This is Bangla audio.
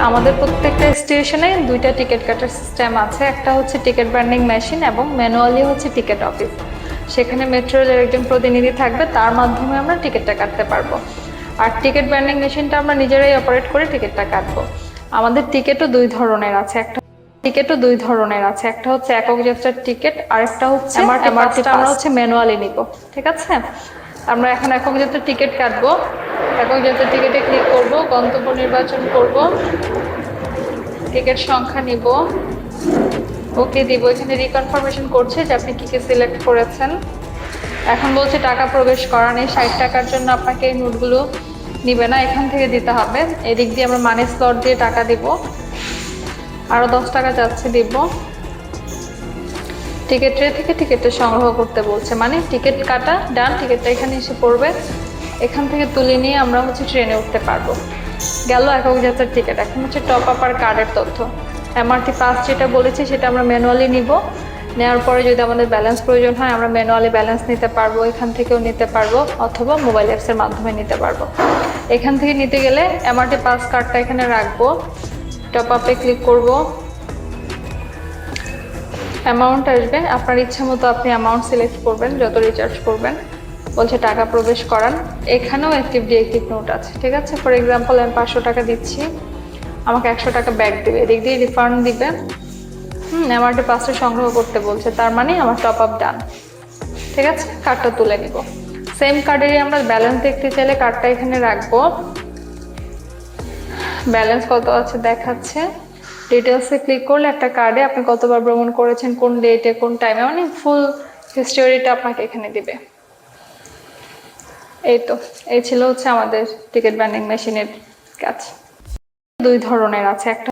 আমাদের প্রত্যেকটা স্টেশনে দুইটা টিকিট কাটার সিস্টেম আছে। একটা হচ্ছে টিকিট বান্ডিং মেশিন এবং ম্যানুয়ালি হচ্ছে টিকিট অফিস। সেখানে মেট্রো রেলের একজন প্রতিনিধি থাকবে, তার মাধ্যমে আমরা টিকিটটা কাটতে পারবো। আর টিকিট বান্ডিং মেশিনটা আমরা নিজেরাই অপারেট করে টিকিটটা কাটবো। আমাদের টিকিটও দুই ধরনের আছে। একটা হচ্ছে একক যাত্রার টিকিট, আর একটা হচ্ছে এমআরটি পাস। আমরা হচ্ছে ম্যানুয়ালি নিব, ঠিক আছে। আমরা এখন একক যাত্রার টিকিট কাটবো। একক যাত্রার টিকিটে ক্লিক করব, গন্তব্য নির্বাচন করব, টিকিট সংখ্যা নিব, ওকে দিব। এখানে রিকনফার্মেশন করছে যে আপনি কি সিলেক্ট করেছেন। এখন বলছে টাকা প্রবেশ করা নেই, 60 টাকার জন্য আপনাকে এই নোটগুলো নিবে না, এখান থেকে দিতে হবে। এদিক দিয়ে আমরা মানি স্লট দিয়ে টাকা দিব, আরো 10 টাকা যাচ্ছে, দিব। টিকিট ট্রে থেকে টিকিটটা সংগ্রহ করতে বলছে, মানে টিকিট কাটা ডান, টিকিটটা এখানে এসে পড়বে। এখান থেকে তুলে নিয়ে আমরা হচ্ছে ট্রেনে উঠতে পারবো। গেল একক যাত্রার টিকিট। এখন হচ্ছে টপ আপ আর কার্ডের তথ্য। এমআরটি পাস যেটা বলেছি সেটা আমরা ম্যানুয়ালি নিব। নেওয়ার পরে যদি আমাদের ব্যালেন্স প্রয়োজন হয় আমরা ম্যানুয়ালি ব্যালেন্স নিতে পারবো, এখান থেকেও নিতে পারবো, অথবা মোবাইল অ্যাপসের মাধ্যমে নিতে পারবো। এখান থেকে নিতে গেলে এমআরটি পাস কার্ডটা এখানে রাখবো, টপ আপে ক্লিক করব, অ্যামাউন্ট আসবে, আপনার ইচ্ছা মতো আপনি অ্যামাউন্ট সিলেক্ট করবেন, যত রিচার্জ করবেন। বলছে টাকা প্রবেশ করান, এখানেও অ্যাক্টিভ ডিএক্টিভ নোট আছে, ঠিক আছে। ফর এক্সাম্পল আমি 500 টাকা দিচ্ছি, আমাকে 100 টাকা ব্যাক দিবে, এদিক দিয়ে রিফান্ড দিবে। এমআরটি পাসটা সংগ্রহ করতে বলছে, তার মানে আমার টপ আপ ডান, ঠিক আছে। কার্ডটা তুলে নিব। সেম কার্ডেরই আমরা ব্যালেন্স দেখতে চাইলে কার্ডটা এখানে রাখবো, ব্যালেন্স কত আছে দেখাচ্ছে। ডিটেলসে ক্লিক করলে একটা কার্ডে আপনি কতবার ভ্রমণ করেছেন, কোন ডেটে, কোন টাইমে, মানে ফুল হিস্টোরিটা আপনাকে এখানে দিবে। এই তো, এই ছিল হচ্ছে আমাদের টিকিট বান্ডিং মেশিনের কাজ। দুই ধরনের আছে, একটা